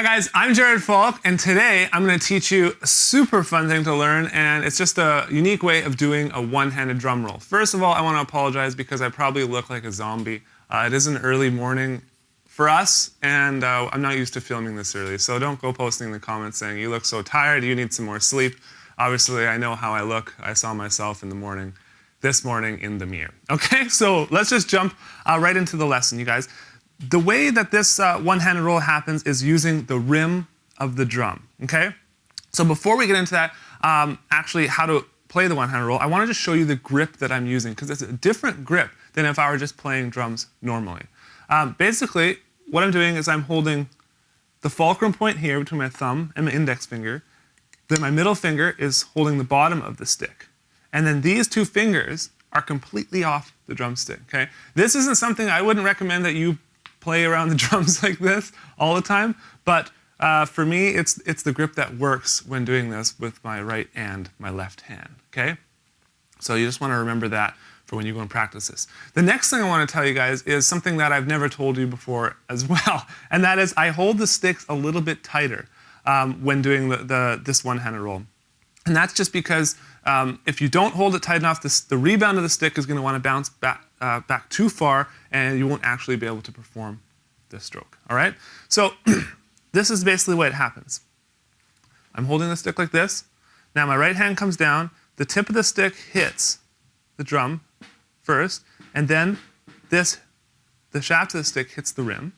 Hi guys, I'm Falk, and today I'm going to teach you a super fun thing to learn, and it's just a unique way of doing a one-handed drum roll. First of all, I want to apologize because I probably look like a zombie. It is an early morning for us, and I'm not used to filming this early, so don't go posting in the comments saying, you look so tired, you need some more sleep. Obviously, I know how I look. I saw myself in the morning, this morning in the mirror. Okay, so let's just jump right into the lesson, you guys. The way that this one-handed roll happens is using the rim of the drum, okay? So before we get into that, actually how to play the one-handed roll, I want to just show you the grip that I'm using because it's a different grip than if I were just playing drums normally. Basically, what I'm doing is I'm holding the fulcrum point here between my thumb and my index finger. Then my middle finger is holding the bottom of the stick. And then these two fingers are completely off the drumstick, okay? This isn't something I wouldn't recommend that you play around the drums like this all the time, but for me, it's the grip that works when doing this with my right and my left hand, okay? So you just want to remember that for when you go and practice this. The next thing I want to tell you guys is something that I've never told you before as well, and that is I hold the sticks a little bit tighter when doing this one-handed roll. And that's just because if you don't hold it tight enough, the rebound of the stick is going to want to bounce back too far, and you won't actually be able to perform this stroke. All right? So this is basically what happens. I'm holding the stick like this. Now my right hand comes down. The tip of the stick hits the drum first, and then the shaft of the stick hits the rim.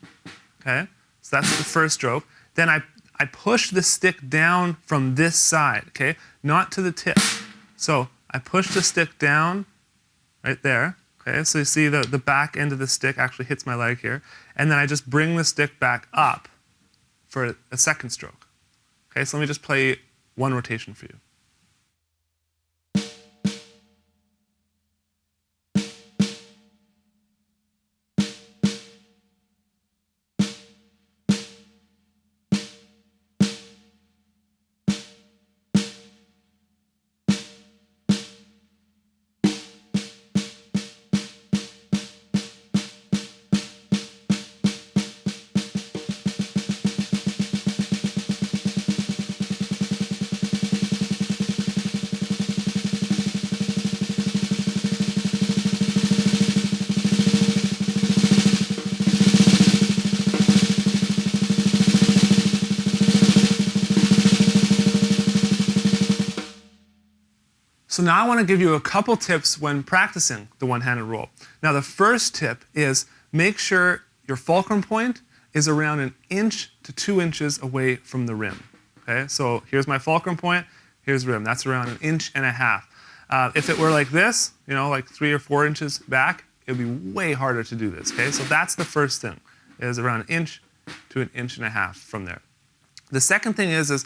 Okay? So that's the first stroke. Then I push the stick down from this side, okay? Not to the tip. So I push the stick down right there, okay? So you see the back end of the stick actually hits my leg here. And then I just bring the stick back up for a second stroke. Okay, so let me just play one rotation for you. So now I want to give you a couple tips when practicing the one-handed roll. Now the first tip is make sure your fulcrum point is around 1 inch to 2 inches away from the rim. Okay, so here's my fulcrum point, here's the rim. That's around 1.5 inches. If it were like this, you know, like 3 or 4 inches back, it would be way harder to do this. Okay, so that's the first thing, is around 1 inch to 1.5 inches from there. The second thing is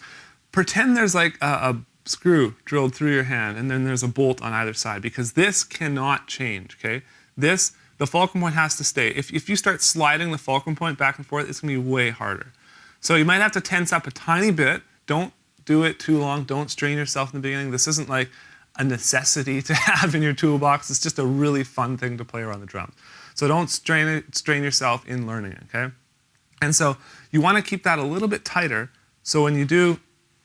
pretend there's like a screw drilled through your hand, and then there's a bolt on either side, because this cannot change, okay? The fulcrum point has to stay. If you start sliding the fulcrum point back and forth, it's gonna be way harder. So you might have to tense up a tiny bit. Don't do it too long. Don't strain yourself in the beginning. This isn't like a necessity to have in your toolbox. It's just a really fun thing to play around the drums. So don't strain yourself in learning it, okay? And so you wanna keep that a little bit tighter, so when you do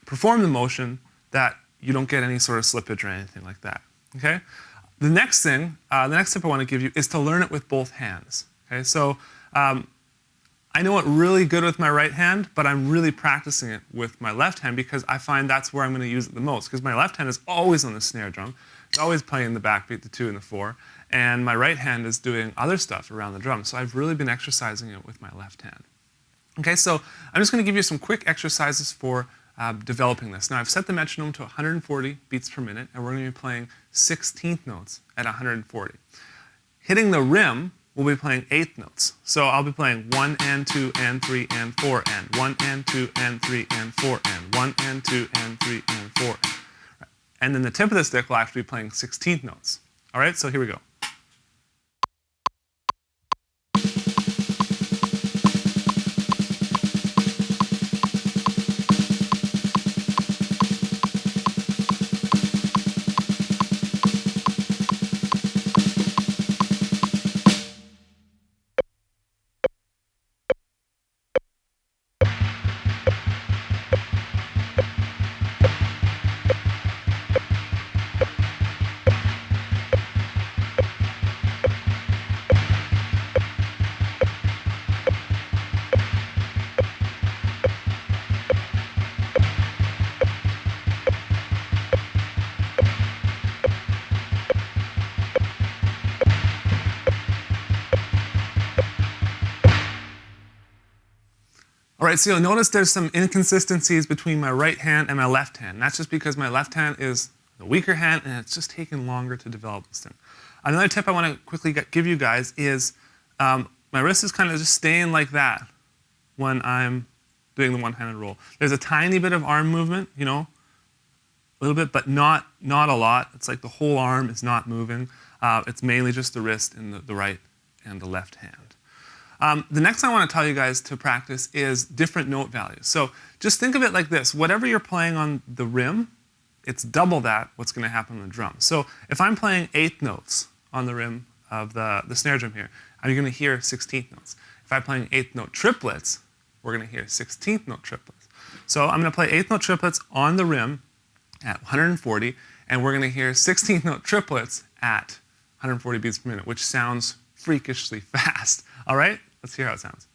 perform the motion, that you don't get any sort of slippage or anything like that, okay? The next thing, the next tip I want to give you is to learn it with both hands, okay? So I know it really good with my right hand, but I'm really practicing it with my left hand because I find that's where I'm going to use it the most, because my left hand is always on the snare drum. It's always playing the backbeat, the 2 and the 4, and my right hand is doing other stuff around the drum. So I've really been exercising it with my left hand. Okay, so I'm just going to give you some quick exercises for developing this. Now I've set the metronome to 140 beats per minute, and we're going to be playing 16th notes at 140. Hitting the rim, we'll be playing 8th notes. So I'll be playing 1 and 2 and 3 and 4 and 1 and 2 and 3 and 4 and 1 and 2 and 3 and 4. Right. And then the tip of the stick will actually be playing 16th notes. All right, so here we go. right, so you'll notice there's some inconsistencies between my right hand and my left hand. That's just because my left hand is the weaker hand and it's just taking longer to develop this thing. Another tip I want to quickly give you guys is my wrist is kind of just staying like that when I'm doing the one-handed roll. There's a tiny bit of arm movement, you know, a little bit, but not a lot. It's like the whole arm is not moving. It's mainly just the wrist in the right and the left hand. The next thing I want to tell you guys to practice is different note values. So just think of it like this. Whatever you're playing on the rim, it's double that what's going to happen on the drum. So if I'm playing 8th notes on the rim of the snare drum here, I'm going to hear 16th notes. If I'm playing 8th note triplets, we're going to hear 16th note triplets. So I'm going to play 8th note triplets on the rim at 140, and we're going to hear 16th note triplets at 140 beats per minute, which sounds freakishly fast. All right? Let's hear how it sounds.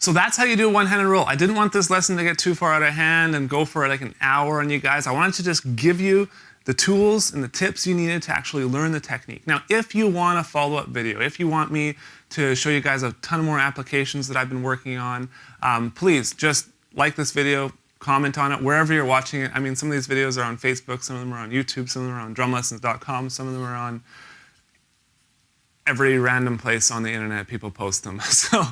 So that's how you do a one-handed roll. I didn't want this lesson to get too far out of hand and go for like an hour on you guys. I wanted to just give you the tools and the tips you needed to actually learn the technique. Now, if you want a follow-up video, if you want me to show you guys a ton more applications that I've been working on, please just like this video, comment on it, wherever you're watching it. I mean, some of these videos are on Facebook, some of them are on YouTube, some of them are on drumlessons.com, some of them are on every random place on the internet people post them. So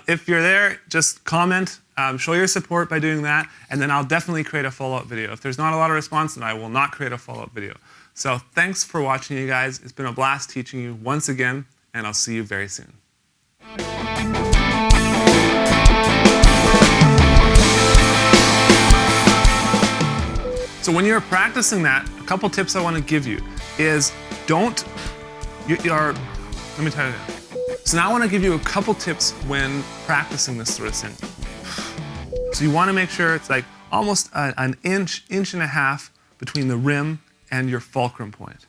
if you're there, just comment, show your support by doing that, and then I'll definitely create a follow-up video. If there's not a lot of response, then I will not create a follow-up video. So thanks for watching, you guys. It's been a blast teaching you once again, and I'll see you very soon. So when you're practicing that, a couple tips I want to give you is let me tell you that. So now I want to give you a couple tips when practicing this sort of thing. So you want to make sure it's like almost an inch and a half between the rim and your fulcrum point.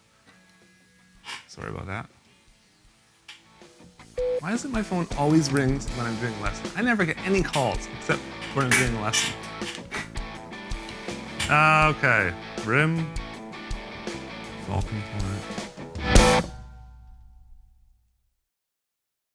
Sorry about that. Why is it my phone always rings when I'm doing a lesson? I never get any calls except when I'm doing a lesson. Okay, rim, fulcrum point.